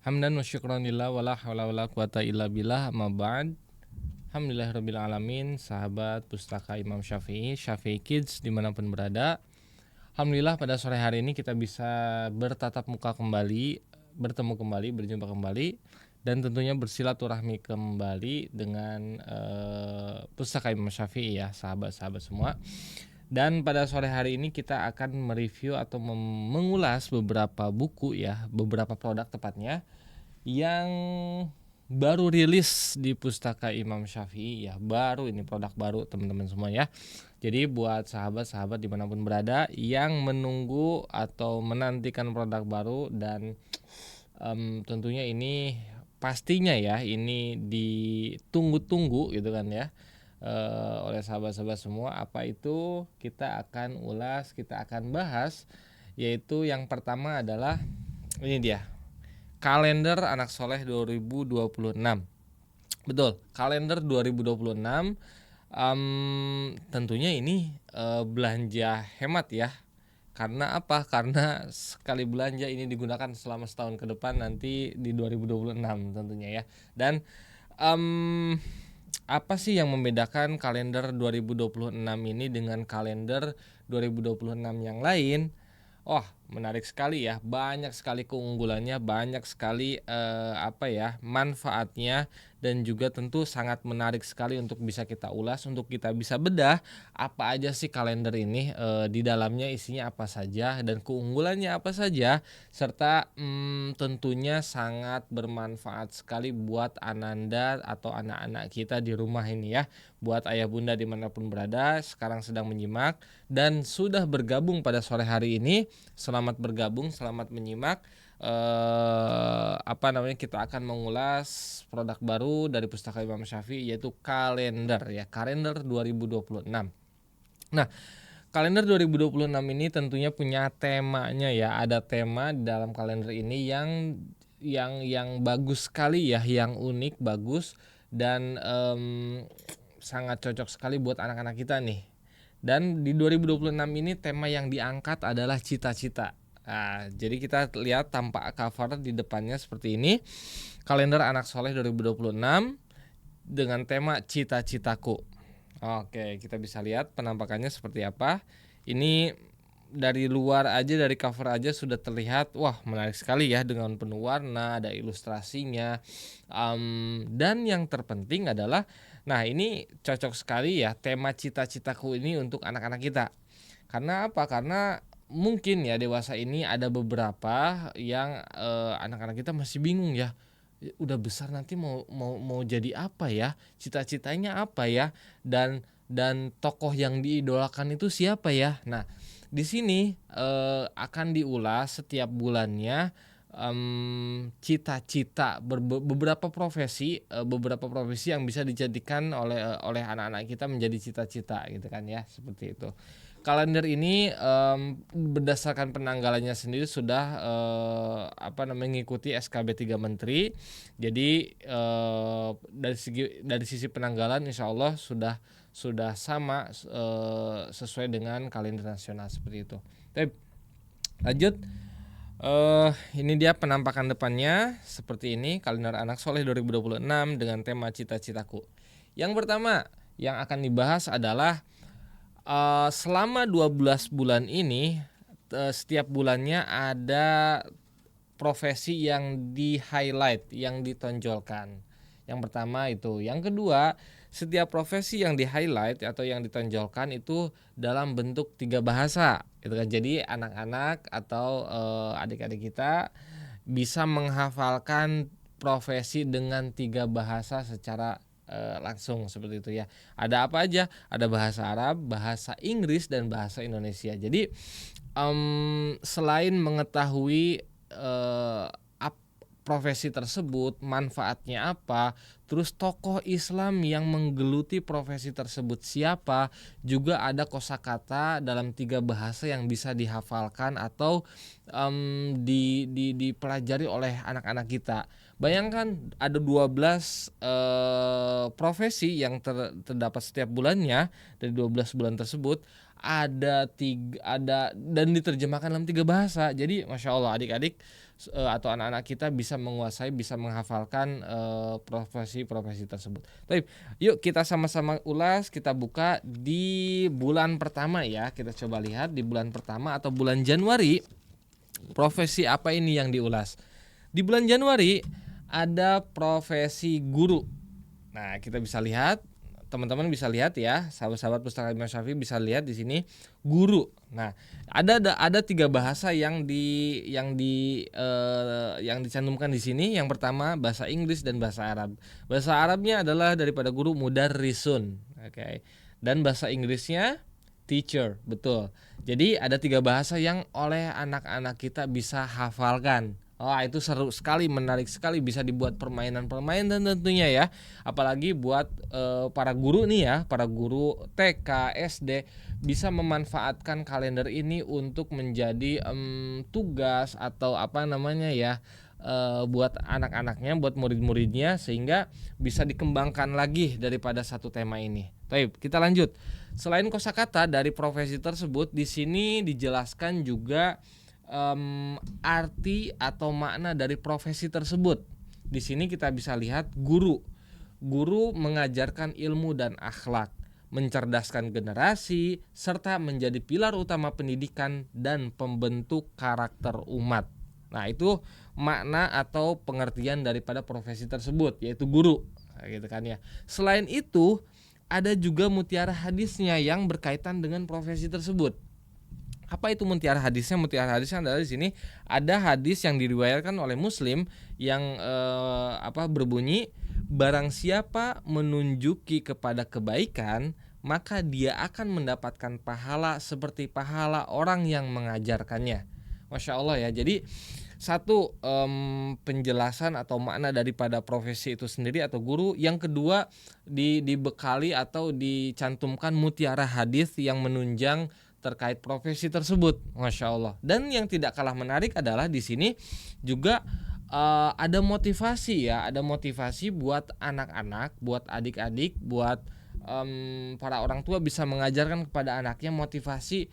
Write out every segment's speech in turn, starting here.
Hamdan wa syukran lillah wala haula wala quwata illa billah amma ba'd. Alhamdulillahirabbil alamin, sahabat Pustaka Imam Syafi'i, Syafi'i Kids dimanapun berada. Alhamdulillah pada sore hari ini kita bisa bertatap muka kembali, bertemu kembali, berjumpa kembali, dan tentunya bersilaturahmi kembali dengan Pustaka Imam Syafi'i ya, sahabat-sahabat semua. Dan pada sore hari ini kita akan mereview atau mengulas beberapa buku ya, beberapa produk tepatnya yang baru rilis di Pustaka Imam Syafi'i ya, baru ini produk baru teman-teman semua ya. Jadi buat sahabat-sahabat dimanapun berada yang menunggu atau menantikan produk baru dan tentunya ini pastinya ya ini ditunggu-tunggu gitu kan ya oleh sahabat-sahabat semua. Apa itu? Kita akan ulas, kita akan bahas, yaitu yang pertama adalah ini dia, kalender Anak Soleh 2026. Betul, kalender 2026. Tentunya ini belanja hemat ya. Karena apa? Karena sekali belanja ini digunakan selama setahun ke depan nanti di 2026 tentunya ya. Dan apa sih yang membedakan kalender 2026 ini dengan kalender 2026 yang lain? Wah, menarik sekali ya. Banyak sekali keunggulannya, banyak sekali manfaatnya, dan juga tentu sangat menarik sekali untuk bisa kita ulas, untuk kita bisa bedah apa aja sih kalender ini, di dalamnya isinya apa saja dan keunggulannya apa saja, serta tentunya sangat bermanfaat sekali buat Ananda atau anak-anak kita di rumah ini ya. Buat ayah bunda dimanapun berada sekarang sedang menyimak dan sudah bergabung pada sore hari ini, selamat bergabung, selamat menyimak. Kita akan mengulas produk baru dari Pustaka Imam Syafi'i, yaitu kalender ya, kalender 2026. Nah, kalender 2026 ini tentunya punya temanya ya. Ada tema di dalam kalender ini yang bagus sekali ya, yang unik, bagus, dan sangat cocok sekali buat anak-anak kita nih. Dan di 2026 ini tema yang diangkat adalah cita-cita. Nah, jadi kita lihat tampak cover di depannya seperti ini. Kalender Anak Soleh 2026 dengan tema cita-citaku. Oke, kita bisa lihat penampakannya seperti apa. Ini dari luar aja, dari cover aja sudah terlihat, wah menarik sekali ya, dengan penuh warna, ada ilustrasinya, dan yang terpenting adalah, nah ini cocok sekali ya tema cita-citaku ini untuk anak-anak kita. Karena apa? Karena mungkin ya dewasa ini ada beberapa yang anak-anak kita masih bingung ya. Udah besar nanti mau jadi apa ya? Cita-citanya apa ya? Dan tokoh yang diidolakan itu siapa ya? Nah, di sini akan diulas setiap bulannya cita-cita beberapa profesi yang bisa dijadikan oleh anak-anak kita menjadi cita-cita gitu kan ya, seperti itu. Kalender ini berdasarkan penanggalannya sendiri sudah mengikuti SKB 3 Menteri. Jadi dari sisi penanggalan insya Allah sudah sama sesuai dengan kalender nasional seperti itu. Tapi lanjut, ini dia penampakan depannya seperti ini, kalender Anak Soleh 2026 dengan tema cita-citaku. Yang pertama yang akan dibahas adalah selama 12 bulan ini, setiap bulannya ada profesi yang di-highlight, yang ditonjolkan. Yang pertama itu. Yang kedua, setiap profesi yang di-highlight atau yang ditonjolkan itu dalam bentuk 3 bahasa. Gitu kan. Jadi anak-anak atau adik-adik kita bisa menghafalkan profesi dengan 3 bahasa secara langsung seperti itu ya. Ada apa aja? Ada bahasa Arab, bahasa Inggris, dan bahasa Indonesia. Jadi selain mengetahui profesi tersebut, manfaatnya apa, terus tokoh Islam yang menggeluti profesi tersebut siapa, juga ada kosakata dalam 3 bahasa yang bisa dihafalkan atau dipelajari oleh anak-anak kita. Bayangkan ada 12 profesi yang terdapat setiap bulannya. Dari 12 bulan tersebut ada dan diterjemahkan dalam 3 bahasa. Jadi Masya Allah adik-adik atau anak-anak kita bisa menguasai, bisa menghafalkan profesi-profesi tersebut. Baik, yuk kita sama-sama ulas, kita buka di bulan pertama ya. Kita coba lihat di bulan pertama atau bulan Januari, profesi apa ini yang diulas. Di bulan Januari ada profesi guru. Nah, kita bisa lihat, teman-teman bisa lihat ya, sahabat-sahabat Pustaka Imam Syafi'i bisa lihat di sini guru. Nah, ada 3 bahasa yang dicantumkan di sini. Yang pertama bahasa Inggris dan bahasa Arab. Bahasa Arabnya adalah daripada guru, mudarrisun. Oke. Dan bahasa Inggrisnya teacher, betul. Jadi ada 3 bahasa yang oleh anak-anak kita bisa hafalkan. Wah, itu seru sekali, menarik sekali, bisa dibuat permainan-permainan tentunya ya. Apalagi buat para guru nih ya, para guru TK, SD bisa memanfaatkan kalender ini untuk menjadi tugas atau apa namanya ya, buat anak-anaknya, buat murid-muridnya, sehingga bisa dikembangkan lagi daripada satu tema ini. Baik, kita lanjut. Selain kosakata dari profesi tersebut, di sini dijelaskan juga arti atau makna dari profesi tersebut. Di sini kita bisa lihat guru. Guru mengajarkan ilmu dan akhlak, mencerdaskan generasi, serta menjadi pilar utama pendidikan dan pembentuk karakter umat. Nah, itu makna atau pengertian daripada profesi tersebut, yaitu guru, gitu kan ya. Selain itu, ada juga mutiara hadisnya yang berkaitan dengan profesi tersebut. Apa itu mutiara hadisnya? Mutiara hadisnya adalah di sini ada hadis yang diriwayatkan oleh Muslim yang berbunyi, barang siapa menunjuki kepada kebaikan, maka dia akan mendapatkan pahala seperti pahala orang yang mengajarkannya. Masya Allah ya. Jadi satu, penjelasan atau makna daripada profesi itu sendiri atau guru. Yang kedua, dibekali atau dicantumkan mutiara hadis yang menunjang terkait profesi tersebut. Masya Allah. Dan yang tidak kalah menarik adalah di sini juga ada motivasi ya, ada motivasi buat anak-anak, buat adik-adik, buat para orang tua bisa mengajarkan kepada anaknya motivasi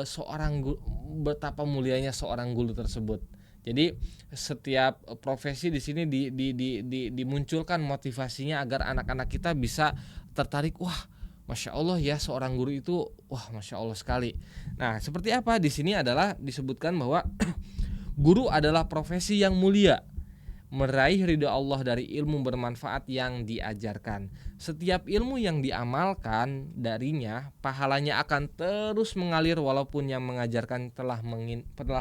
seorang guru, betapa mulianya seorang guru tersebut. Jadi setiap profesi di sini dimunculkan motivasinya agar anak-anak kita bisa tertarik. Wah, Masya Allah ya, seorang guru itu wah Masya Allah sekali. Nah, seperti apa di sini adalah disebutkan bahwa guru adalah profesi yang mulia, meraih ridha Allah dari ilmu bermanfaat yang diajarkan. Setiap ilmu yang diamalkan darinya, pahalanya akan terus mengalir walaupun yang mengajarkan telah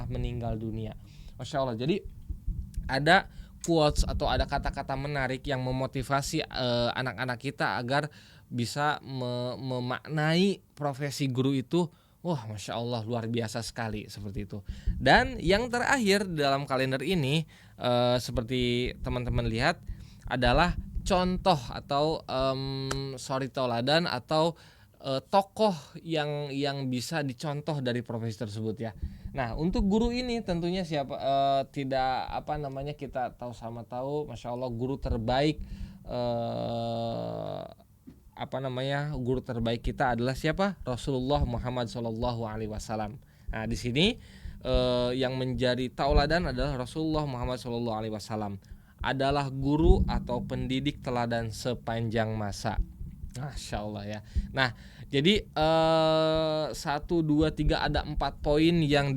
meninggal dunia. Masya Allah. Jadi ada quotes atau ada kata-kata menarik yang memotivasi anak-anak kita agar bisa memaknai profesi guru itu. Wah, Masya Allah, luar biasa sekali, seperti itu. Dan yang terakhir dalam kalender ini, seperti teman-teman lihat, adalah contoh atau toladan atau tokoh yang bisa dicontoh dari profesi tersebut ya. Nah, untuk guru ini tentunya siapa, tidak kita tahu, Masya Allah, guru terbaik, guru terbaik kita adalah siapa? Rasulullah Muhammad SAW. Nah, di sini yang menjadi tauladan adalah Rasulullah Muhammad SAW, adalah guru atau pendidik teladan sepanjang masa. Masya Allah ya. Nah, jadi 1, 2, 3 ada 4 poin yang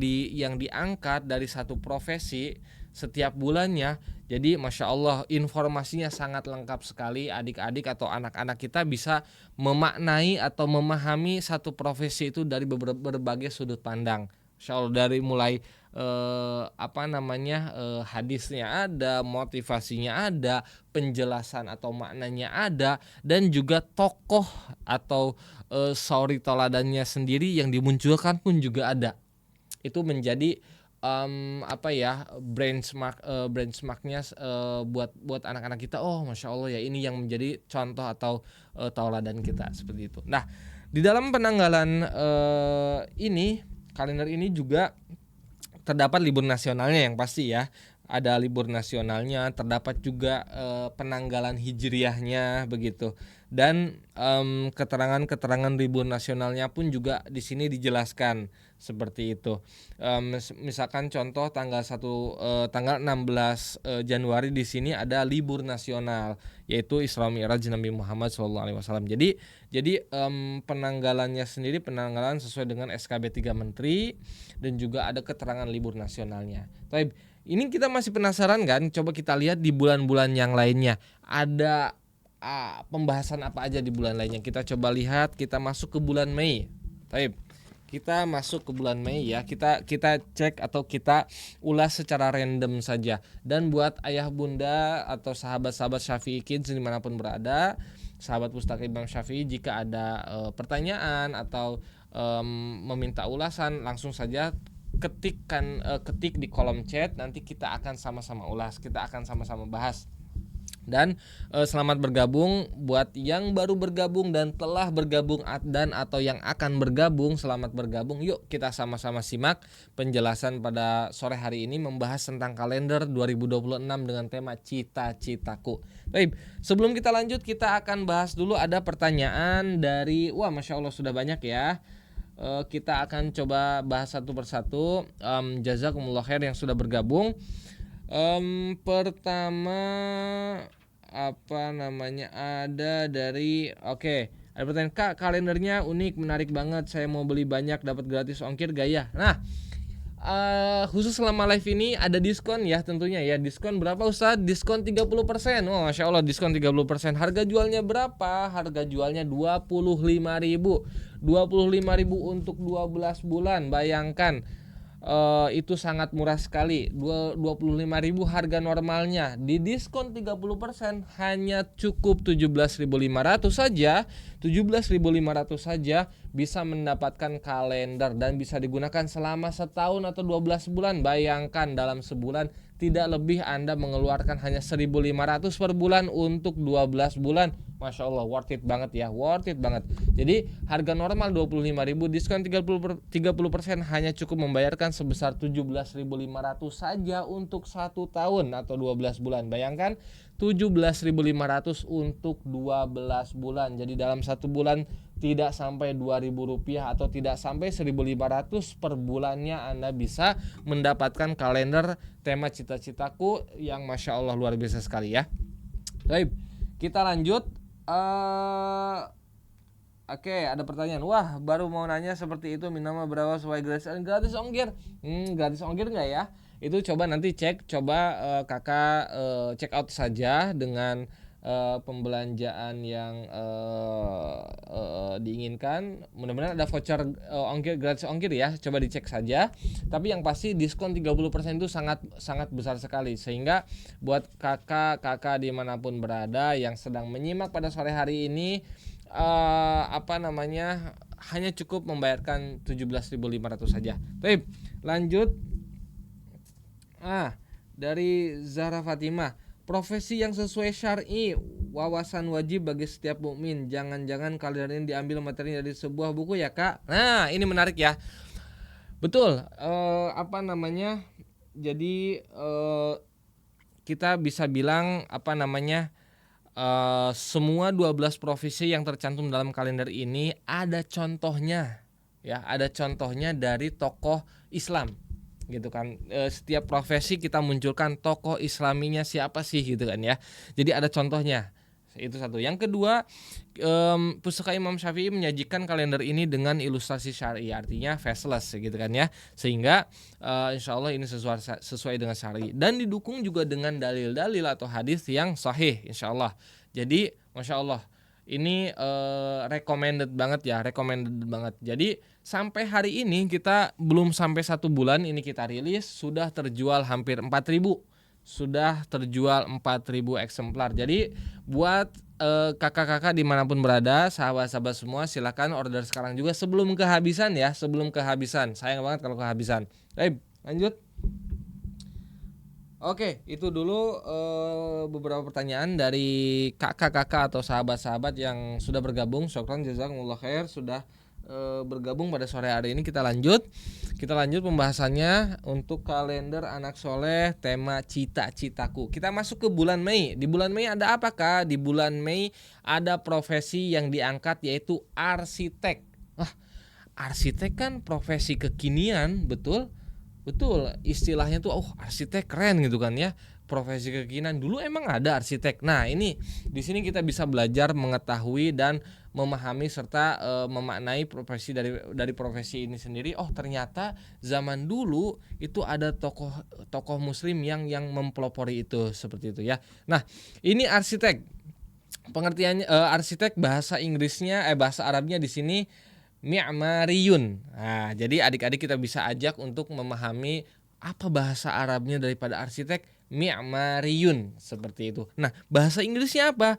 diangkat dari satu profesi setiap bulannya. Jadi Masya Allah, informasinya sangat lengkap sekali. Adik-adik atau anak-anak kita bisa memaknai atau memahami satu profesi itu dari berbagai sudut pandang. Masya Allah, dari mulai hadisnya ada, motivasinya ada, penjelasan atau maknanya ada, dan juga tokoh atau toladannya sendiri yang dimunculkan pun juga ada. Itu menjadi benchmarknya buat anak-anak kita. Oh, Masya Allah ya, ini yang menjadi contoh atau tauladan kita, seperti itu. Nah, di dalam penanggalan kalender ini juga terdapat libur nasionalnya yang pasti ya. Ada libur nasionalnya, terdapat juga penanggalan hijriahnya begitu. Dan keterangan-keterangan libur nasionalnya pun juga di sini dijelaskan seperti itu. Misalkan contoh tanggal 16 Januari di sini ada libur nasional, yaitu Isra Mi'raj Nabi Muhammad SAW. Jadi penanggalannya sendiri penanggalan sesuai dengan SKB 3 Menteri dan juga ada keterangan libur nasionalnya. Tapi ini kita masih penasaran kan? Coba kita lihat di bulan-bulan yang lainnya ada pembahasan apa aja di bulan lainnya. Kita coba lihat, kita masuk ke bulan Mei. Baik. Kita masuk ke bulan Mei ya. Kita cek atau kita ulas secara random saja. Dan buat ayah bunda atau sahabat-sahabat Syafi'i Kids dimanapun berada, sahabat Pustaka Imam Syafi'i, jika ada pertanyaan atau meminta ulasan, langsung saja ketik di kolom chat. Nanti kita akan sama-sama ulas, kita akan sama-sama bahas. Dan selamat bergabung buat yang baru bergabung dan telah bergabung dan atau yang akan bergabung, selamat bergabung. Yuk kita sama-sama simak penjelasan pada sore hari ini membahas tentang kalender 2026 dengan tema cita-citaku. Baik, sebelum kita lanjut kita akan bahas dulu, ada pertanyaan dari Masya Allah sudah banyak ya. Kita akan coba bahas satu persatu. Jazakumullah khair yang sudah bergabung. Pertama ada dari ada pertanyaan, Kak, kalendernya unik, menarik banget, saya mau beli banyak, dapat gratis ongkir gak ya? Nah, khusus selama live ini ada diskon ya tentunya ya. Diskon berapa Ustaz? Diskon 30%. Masya Allah, diskon 30%. Harga jualnya berapa? Harga jualnya 25.000 untuk 12 bulan. Bayangkan, itu sangat murah sekali. 25.000 harga normalnya, di diskon 30% hanya cukup 17.500 saja. 17.500 saja bisa mendapatkan kalender dan bisa digunakan selama setahun atau 12 bulan. Bayangkan dalam sebulan tidak lebih Anda mengeluarkan hanya 1.500 per bulan untuk 12 bulan. Masya Allah, worth it banget ya, worth it banget. Jadi harga normal 25.000, diskon 30% hanya cukup membayarkan sebesar 17.500 saja untuk 1 tahun atau 12 bulan. Bayangkan 17.500 untuk 12 bulan. Jadi dalam 1 bulan tidak sampai Rp2.000 atau tidak sampai 1.500 per bulannya Anda bisa mendapatkan kalender tema cita-citaku yang Masya Allah luar biasa sekali ya. Baik, kita lanjut. Ada pertanyaan. Baru mau nanya seperti itu, minama berapa supaya gratis ongkir? Gratis ongkir nggak ya? Itu coba nanti cek, kakak check out saja dengan pembelanjaan yang diinginkan. Mudah-mudahan ada voucher gratis ongkir ya. Coba dicek saja. Tapi yang pasti diskon 30% itu sangat besar sekali, sehingga buat kakak dimanapun berada yang sedang menyimak pada sore hari ini, hanya cukup membayarkan 17.500 saja. Baik, lanjut. Dari Zahra Fatimah, profesi yang sesuai syar'i, wawasan wajib bagi setiap mukmin. Jangan-jangan kalender ini diambil materi dari sebuah buku ya, Kak? Nah, ini menarik ya. Betul. Jadi kita bisa bilang semua 12 profesi yang tercantum dalam kalender ini ada contohnya ya, ada contohnya dari tokoh Islam gitu kan. Setiap profesi kita munculkan tokoh islaminya siapa sih gitu kan ya. Jadi ada contohnya. Itu satu. Yang kedua, Pustaka Imam Syafi'i menyajikan kalender ini dengan ilustrasi syar'i, artinya faceless gitu kan ya, sehingga insya Allah ini sesuai dengan syar'i dan didukung juga dengan dalil-dalil atau hadis yang sahih insya Allah. Jadi Masya Allah, ini recommended banget. Jadi sampai hari ini kita belum sampai 1 bulan ini kita rilis, sudah terjual hampir 4.000. Sudah terjual 4.000 eksemplar. Jadi buat kakak-kakak dimanapun berada, sahabat-sahabat semua, silakan order sekarang juga sebelum kehabisan ya, sayang banget kalau kehabisan. Lanjut. Oke, itu dulu beberapa pertanyaan dari kakak-kakak atau sahabat-sahabat yang sudah bergabung. Syukran, jazakumullah khair sudah bergabung pada sore hari ini. Kita lanjut pembahasannya untuk kalender anak soleh tema cita-citaku. Kita masuk ke bulan Mei. Di bulan Mei ada apa, Kak? Di bulan Mei ada profesi yang diangkat, yaitu arsitek. arsitek kan profesi kekinian, betul? Betul, istilahnya tuh arsitek keren gitu kan ya. Profesi kekinian, dulu emang ada arsitek. Nah, ini di sini kita bisa belajar mengetahui dan memahami serta memaknai profesi dari profesi ini sendiri. Oh, ternyata zaman dulu itu ada tokoh muslim yang mempelopori itu, seperti itu ya. Nah, ini arsitek. Pengertiannya arsitek bahasa Inggrisnya bahasa Arabnya di sini mi'mariyun. Nah, jadi adik-adik kita bisa ajak untuk memahami apa bahasa Arabnya daripada arsitek, mi'mariyun, seperti itu. Nah, bahasa Inggrisnya apa?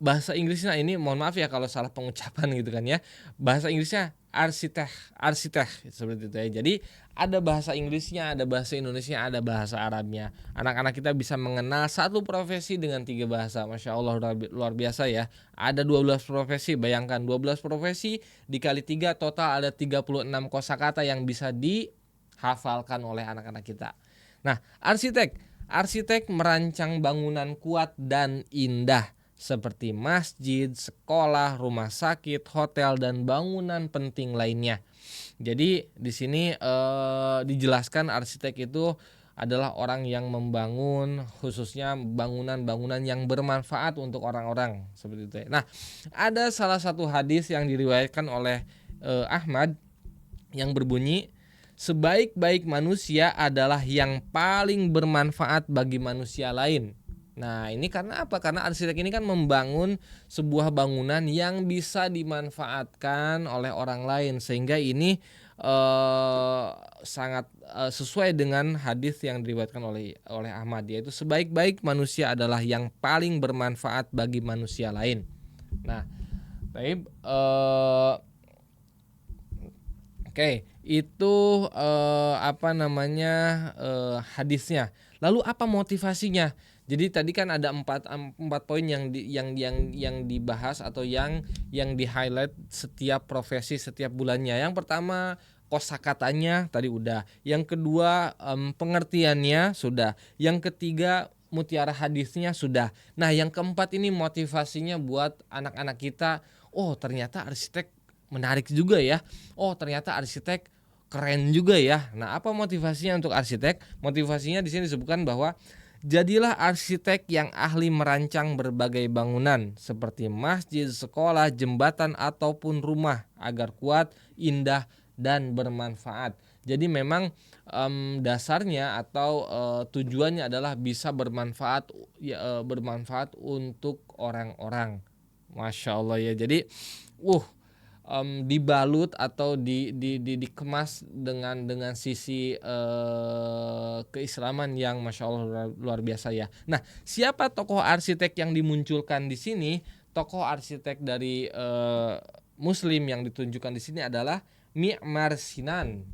Bahasa Inggrisnya ini mohon maaf ya kalau salah pengucapan gitu kan ya. Bahasa Inggrisnya arsitek seperti itu ya. Jadi ada bahasa Inggrisnya, ada bahasa Indonesia, ada bahasa Arabnya. Anak-anak kita bisa mengenal satu profesi dengan 3 bahasa. Masya Allah, luar biasa ya. Ada 12 profesi, bayangkan 12 profesi dikali 3 total ada 36 kosakata yang bisa dihafalkan oleh anak-anak kita. Nah, arsitek merancang bangunan kuat dan indah seperti masjid, sekolah, rumah sakit, hotel, dan bangunan penting lainnya. Jadi di sini dijelaskan arsitek itu adalah orang yang membangun khususnya bangunan-bangunan yang bermanfaat untuk orang-orang, seperti itu ya. Nah, ada salah satu hadis yang diriwayatkan oleh Ahmad yang berbunyi, sebaik-baik manusia adalah yang paling bermanfaat bagi manusia lain. Nah, ini karena apa? Karena arsitek ini kan membangun sebuah bangunan yang bisa dimanfaatkan oleh orang lain, sehingga ini sangat sesuai dengan hadis yang diriwayatkan oleh Ahmad, yaitu sebaik-baik manusia adalah yang paling bermanfaat bagi manusia lain. Nah, baik, oke, itu hadisnya. Lalu apa motivasinya? Jadi tadi kan ada empat poin yang dibahas atau yang di highlight setiap profesi setiap bulannya. Yang pertama kosakatanya tadi udah. Yang kedua pengertiannya sudah. Yang ketiga mutiara hadisnya sudah. Nah, yang keempat ini motivasinya buat anak-anak kita. Oh, ternyata arsitek menarik juga ya. Oh, ternyata arsitek keren juga ya. Nah, apa motivasinya untuk arsitek? Motivasinya di sini disebutkan bahwa jadilah arsitek yang ahli merancang berbagai bangunan seperti masjid, sekolah, jembatan ataupun rumah agar kuat, indah dan bermanfaat. Jadi memang dasarnya atau tujuannya adalah bisa bermanfaat untuk orang-orang. Masya Allah ya. Jadi dibalut atau dikemas dengan sisi keislaman yang Masya Allah luar biasa ya. Nah, siapa tokoh arsitek yang dimunculkan di sini? Tokoh arsitek dari Muslim yang ditunjukkan di sini adalah Mi'mar Sinan.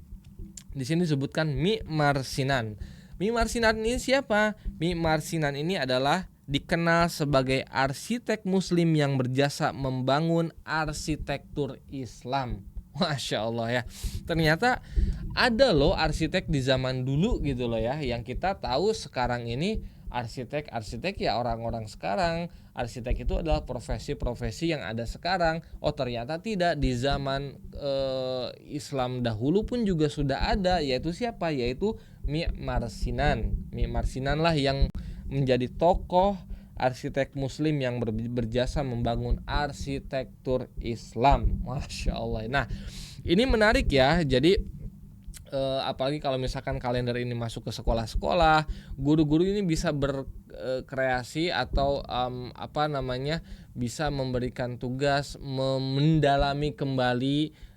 Di sini disebutkan Mi'mar Sinan. Mi'mar Sinan ini siapa? Mi'mar Sinan ini adalah dikenal sebagai arsitek muslim yang berjasa membangun arsitektur Islam. Masya Allah ya. Ternyata ada loh arsitek di zaman dulu gitu loh ya. Yang kita tahu sekarang ini arsitek ya orang-orang sekarang. Arsitek itu adalah profesi-profesi yang ada sekarang. Oh, ternyata tidak. Di zaman Islam dahulu pun juga sudah ada. Yaitu siapa? Yaitu Mi'mar Sinan. Mi'mar Sinan lah yang menjadi tokoh arsitek muslim yang berjasa membangun arsitektur Islam. Masya Allah. Nah, ini menarik ya. Jadi apalagi kalau misalkan kalender ini masuk ke sekolah-sekolah, guru-guru ini bisa berkreasi atau bisa memberikan tugas mendalami kembali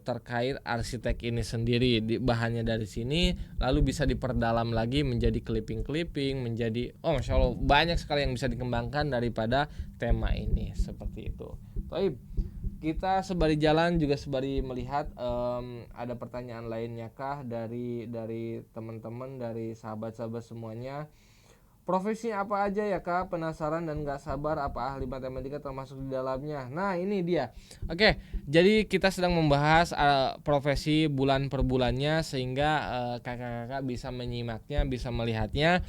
terkait arsitek ini sendiri. Bahannya dari sini lalu bisa diperdalam lagi menjadi clipping menjadi Masya Allah banyak sekali yang bisa dikembangkan daripada tema ini, seperti itu. Baik, kita sembari jalan juga sembari melihat ada pertanyaan lainnya kah dari teman-teman, dari sahabat-sahabat semuanya. Profesinya apa aja ya kak? Penasaran dan gak sabar apa ahli matematika termasuk di dalamnya. Nah, ini dia. Oke, jadi kita sedang membahas profesi bulan per bulannya sehingga kakak-kakak bisa menyimaknya, bisa melihatnya.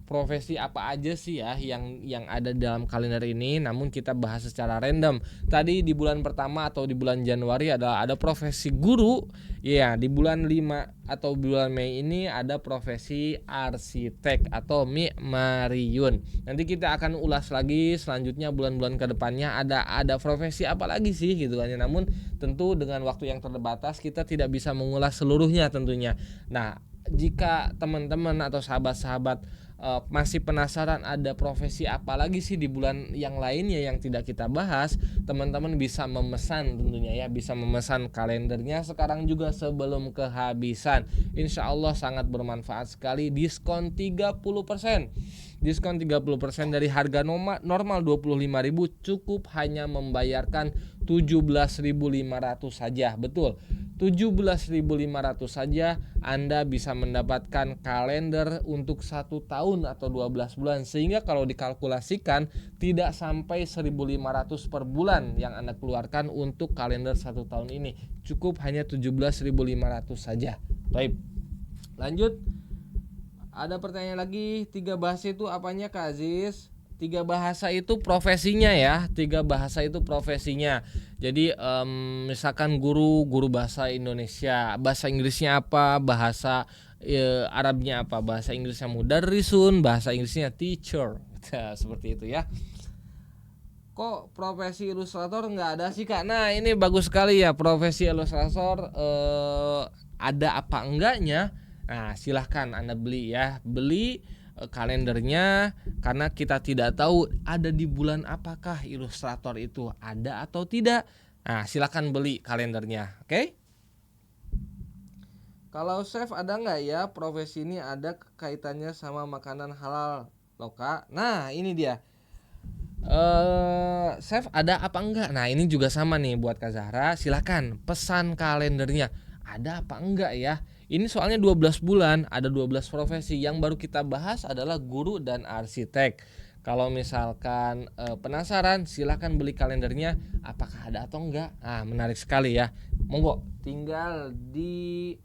profesi apa aja sih ya yang ada dalam kalender ini, namun kita bahas secara random. Tadi di bulan pertama atau di bulan Januari ada profesi guru. Ya, di bulan 5 atau bulan Mei ini ada profesi arsitek atau mi'mariyun. Nanti kita akan ulas lagi selanjutnya bulan-bulan ke depannya ada profesi apa lagi sih gitu kan ya. Namun tentu dengan waktu yang terbatas kita tidak bisa mengulas seluruhnya tentunya. Nah, jika teman-teman atau sahabat-sahabat masih penasaran ada profesi apa lagi sih di bulan yang lainnya yang tidak kita bahas, teman-teman bisa memesan tentunya ya, bisa memesan kalendernya sekarang juga sebelum kehabisan. Insya Allah sangat bermanfaat sekali, diskon 30%. Diskon 30% dari harga normal 25.000 cukup hanya membayarkan 17.500 saja. Betul, 17.500 saja Anda bisa mendapatkan kalender untuk 1 tahun atau 12 bulan. Sehingga kalau dikalkulasikan tidak sampai 1.500 per bulan yang Anda keluarkan untuk kalender 1 tahun ini. Cukup hanya 17.500 saja. Baik, lanjut. Ada pertanyaan lagi, 3 bahasa itu apanya Kak Aziz? 3 bahasa itu profesinya ya, 3 bahasa itu profesinya. Jadi misalkan guru bahasa Indonesia, bahasa Inggrisnya apa, bahasa Arabnya apa, bahasa Inggrisnya mudarrisun, bahasa Inggrisnya teacher. Seperti itu ya. Kok profesi ilustrator nggak ada sih Kak? Nah ini bagus sekali ya, profesi ilustrator ada apa enggaknya. Nah silahkan Anda beli ya, beli kalendernya, karena kita tidak tahu ada di bulan apakah ilustrator itu ada atau tidak. Nah silahkan beli kalendernya, oke? Kalau chef ada nggak ya, profesi ini ada kaitannya sama makanan halal loh Kak? Nah ini dia, chef ada apa enggak? Nah ini juga sama nih buat Kak Zahra, silahkan pesan kalendernya. Ada apa enggak ya? Ini soalnya 12 bulan, ada 12 profesi. Yang baru kita bahas adalah guru dan arsitek. Kalau misalkan penasaran, silahkan beli kalendernya. Apakah ada atau enggak? Nah menarik sekali ya. Monggo, tinggal di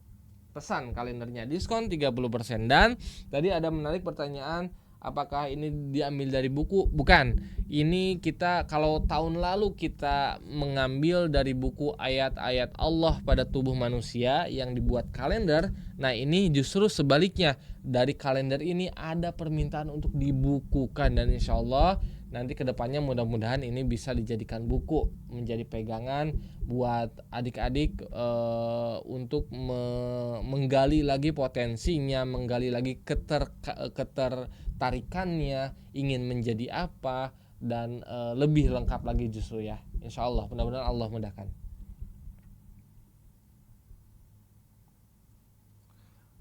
pesan kalendernya, diskon 30%. Dan tadi ada menarik pertanyaan, apakah ini diambil dari buku? Bukan. Ini kita kalau tahun lalu kita mengambil dari buku ayat-ayat Allah pada tubuh manusia yang dibuat kalender. Nah ini justru sebaliknya, dari kalender ini ada permintaan untuk dibukukan, dan insya Allah nanti kedepannya mudah-mudahan ini bisa dijadikan buku, menjadi pegangan buat adik-adik untuk menggali lagi potensinya, menggali lagi ketertarikannya, ingin menjadi apa, dan lebih lengkap lagi justru ya. Insya Allah, mudah-mudahan Allah mudahkan.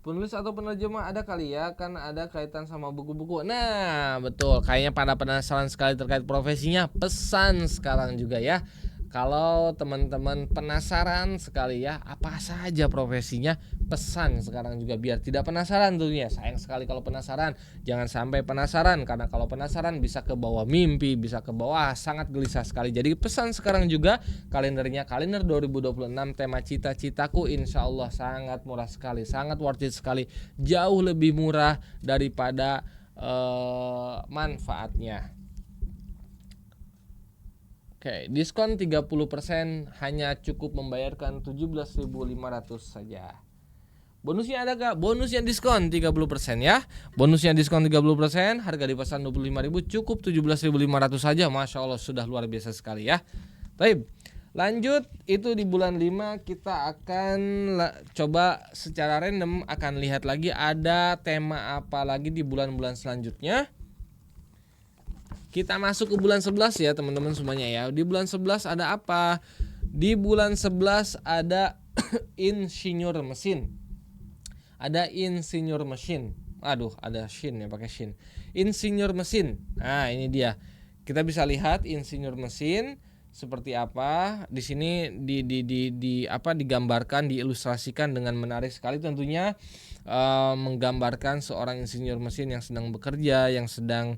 Penulis atau penerjemah ada kali ya, kan ada kaitan sama buku-buku. Nah betul, kayaknya pada penasaran sekali terkait profesinya, pesan sekarang juga ya. Kalau teman-teman penasaran sekali ya apa saja profesinya, pesan sekarang juga biar tidak penasaran tentunya. Sayang sekali kalau penasaran, jangan sampai penasaran, karena kalau penasaran bisa ke bawah mimpi, bisa ke bawah sangat gelisah sekali. Jadi pesan sekarang juga kalendernya, kalender 2026 tema cita-citaku, insya Allah sangat murah sekali, sangat worth it sekali, jauh lebih murah daripada manfaatnya. Oke, diskon 30%, hanya cukup membayarkan 17.500 saja. Bonusnya ada gak? Bonusnya diskon 30% ya. Bonusnya diskon 30%, harga di pasaran 25.000, cukup 17.500 saja. Masya Allah, sudah luar biasa sekali ya. Baik, lanjut, itu di bulan 5 kita akan coba secara random akan lihat lagi ada tema apa lagi di bulan-bulan selanjutnya. Kita masuk ke bulan 11 ya teman-teman semuanya ya. Di bulan 11 ada apa? Di bulan 11 ada insinyur mesin. Ada insinyur mesin. Aduh, ada shin ya, pakai shin. Insinyur mesin. Nah, ini dia. Kita bisa lihat insinyur mesin seperti apa. Di sini digambarkan, diilustrasikan dengan menarik sekali tentunya. Menggambarkan seorang insinyur mesin yang sedang bekerja, yang sedang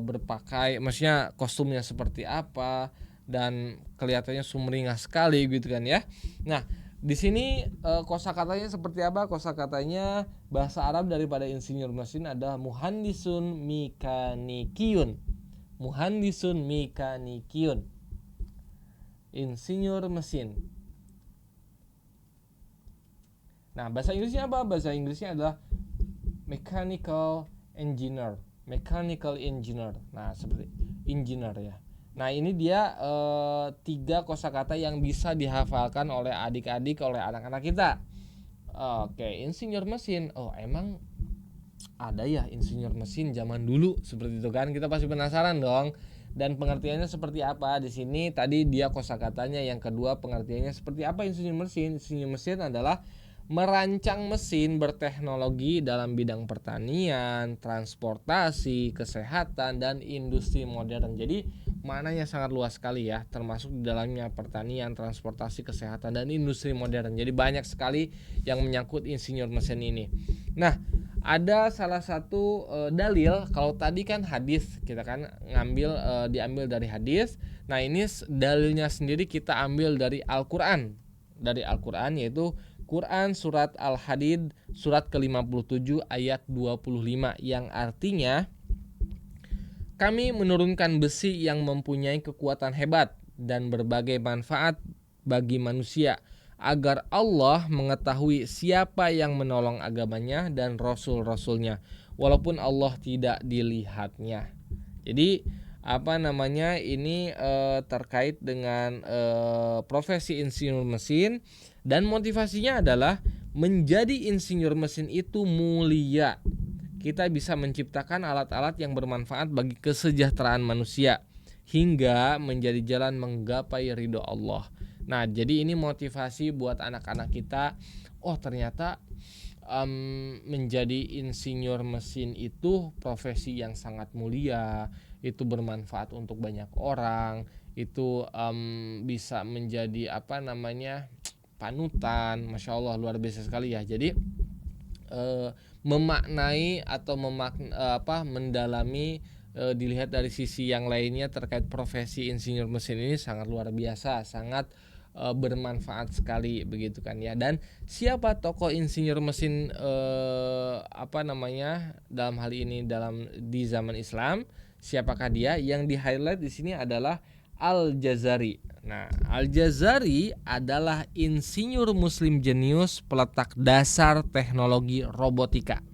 berpakai, maksudnya kostumnya seperti apa, dan kelihatannya sumringah sekali gitu kan ya. Nah, Di sini kosakatanya seperti apa? Kosakatanya bahasa Arab daripada insinyur mesin adalah muhandisun mekanikiyun. Muhandisun mekanikiyun. Insinyur mesin. Nah, bahasa Inggrisnya apa? Bahasa Inggrisnya adalah mechanical engineer. Mechanical engineer. Nah, seperti engineer ya. Nah, ini dia 3 kosakata yang bisa dihafalkan oleh adik-adik, oleh anak-anak kita. Oke, insinyur mesin. Oh, emang ada ya insinyur mesin zaman dulu seperti itu kan? Kita pasti penasaran dong. Dan pengertiannya seperti apa? Di sini tadi dia kosakatanya, yang kedua pengertiannya seperti apa insinyur mesin? Insinyur mesin adalah merancang mesin berteknologi dalam bidang pertanian, transportasi, kesehatan, dan industri modern. Jadi maknanya sangat luas sekali ya, termasuk di dalamnya pertanian, transportasi, kesehatan, dan industri modern. Jadi banyak sekali yang menyangkut insinyur mesin ini. Nah, ada salah satu dalil. Kalau tadi kan hadis, kita kan diambil dari hadis. Nah, ini dalilnya sendiri kita ambil dari Al-Qur'an. Dari Al-Qur'an, yaitu Quran surat Al-Hadid surat ke-57 ayat 25, yang artinya kami menurunkan besi yang mempunyai kekuatan hebat dan berbagai manfaat bagi manusia, agar Allah mengetahui siapa yang menolong agamanya dan rasul-rasulnya, walaupun Allah tidak dilihatnya. Jadi ini terkait dengan profesi insinyur mesin, dan motivasinya adalah menjadi insinyur mesin itu mulia. Kita bisa menciptakan alat-alat yang bermanfaat bagi kesejahteraan manusia hingga menjadi jalan menggapai ridho Allah. Nah, jadi ini motivasi buat anak-anak kita. Oh, ternyata menjadi insinyur mesin itu profesi yang sangat mulia, itu bermanfaat untuk banyak orang, itu bisa menjadi panutan. Masya Allah, luar biasa sekali ya. Jadi memaknai atau mendalami, dilihat dari sisi yang lainnya terkait profesi insinyur mesin ini sangat luar biasa, sangat bermanfaat sekali begitu kan ya. Dan siapa tokoh insinyur mesin dalam hal ini di zaman Islam? Siapakah dia? Yang di-highlight di sini adalah Al-Jazari. Nah, Al-Jazari adalah insinyur muslim jenius, peletak dasar teknologi robotika.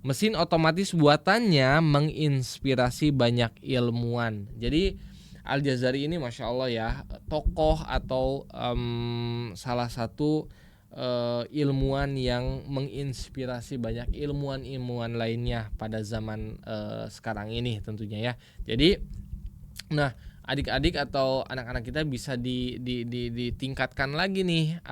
Mesin otomatis buatannya menginspirasi banyak ilmuwan. Jadi Al-Jazari ini Masya Allah ya, tokoh atau salah satu ilmuwan yang menginspirasi banyak ilmuwan-ilmuwan lainnya pada zaman sekarang ini tentunya ya. Jadi nah, adik-adik atau anak-anak kita bisa ditingkatkan lagi nih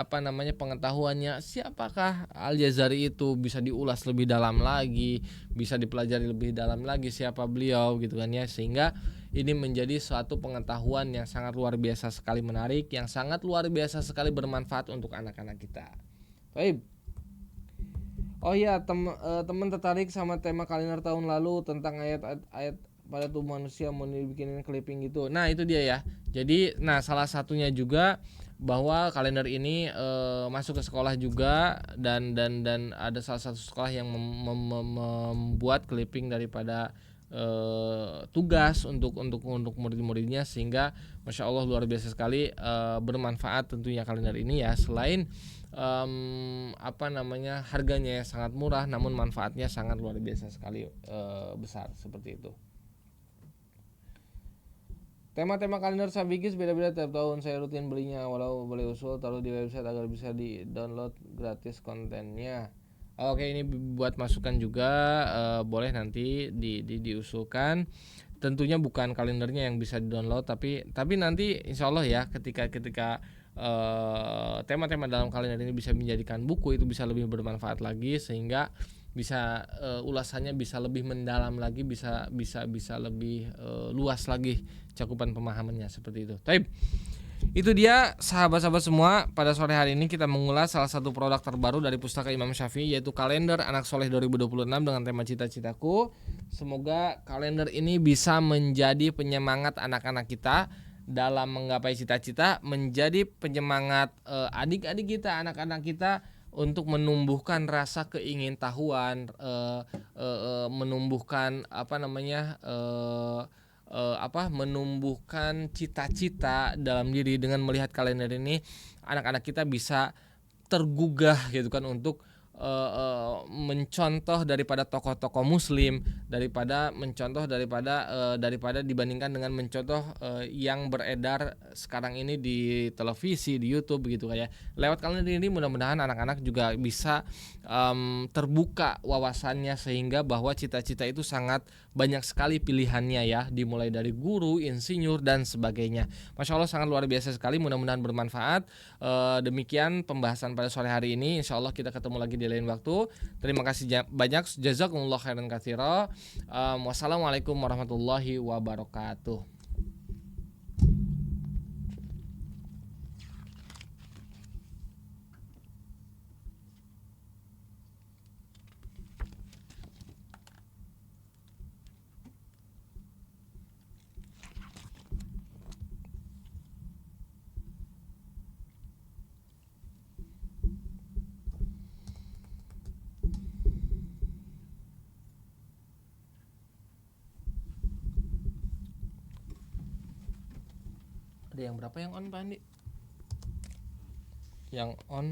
pengetahuannya. Siapakah Al-Jazari itu, bisa diulas lebih dalam lagi, bisa dipelajari lebih dalam lagi siapa beliau gitu kan ya, sehingga ini menjadi suatu pengetahuan yang sangat luar biasa sekali menarik, yang sangat luar biasa sekali bermanfaat untuk anak-anak kita. Baik. Oh ya, teman tertarik sama tema kalender tahun lalu tentang ayat-ayat pada tubuh manusia, mau dibikinin clipping gitu. Nah, itu dia ya. Jadi, salah satunya juga bahwa kalender ini masuk ke sekolah juga, dan ada salah satu sekolah yang membuat clipping daripada tugas untuk murid-muridnya, sehingga Masya Allah luar biasa sekali bermanfaat tentunya kalender ini ya. Selain harganya sangat murah, namun manfaatnya sangat luar biasa sekali besar seperti itu. Tema-tema kalender Sabikis beda-beda tiap tahun. Saya rutin belinya, walau boleh usul taruh di website agar bisa di-download gratis kontennya. Oke, ini buat masukan juga, boleh nanti diusulkan. Tentunya bukan kalendernya yang bisa di-download, tapi nanti insya Allah ya, ketika tema-tema dalam kalender ini bisa menjadikan buku, itu bisa lebih bermanfaat lagi, sehingga bisa ulasannya bisa lebih mendalam lagi, bisa lebih luas lagi cakupan pemahamannya seperti itu. Baik. Itu dia sahabat-sahabat semua, pada sore hari ini kita mengulas salah satu produk terbaru dari Pustaka Imam Syafi'i, yaitu kalender Anak Soleh 2026 dengan tema Cita-Citaku. Semoga kalender ini bisa menjadi penyemangat anak-anak kita dalam menggapai cita-cita, menjadi penyemangat adik-adik kita, anak-anak kita untuk menumbuhkan rasa keingintahuan, menumbuhkan menumbuhkan cita-cita dalam diri. Dengan melihat kalender ini, anak-anak kita bisa tergugah gitu kan untuk mencontoh daripada tokoh-tokoh muslim, daripada dibandingkan dengan mencontoh yang beredar sekarang ini di televisi, di YouTube gitu kayak. Lewat kalender ini mudah-mudahan anak-anak juga bisa terbuka wawasannya, sehingga bahwa cita-cita itu sangat banyak sekali pilihannya ya, dimulai dari guru, insinyur dan sebagainya. Masya Allah, sangat luar biasa sekali, mudah-mudahan bermanfaat. Demikian pembahasan pada sore hari ini. Insya Allah kita ketemu lagi di lain waktu. Terima kasih banyak. Jazakumullah khairan katsira. Wassalamualaikum warahmatullahi wabarakatuh. Ada yang berapa yang on, Pak Andi? Yang on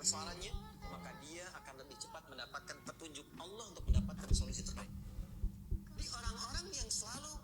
persoalannya, maka dia akan lebih cepat mendapatkan petunjuk Allah untuk mendapatkan solusi terbaik. Jadi orang-orang yang selalu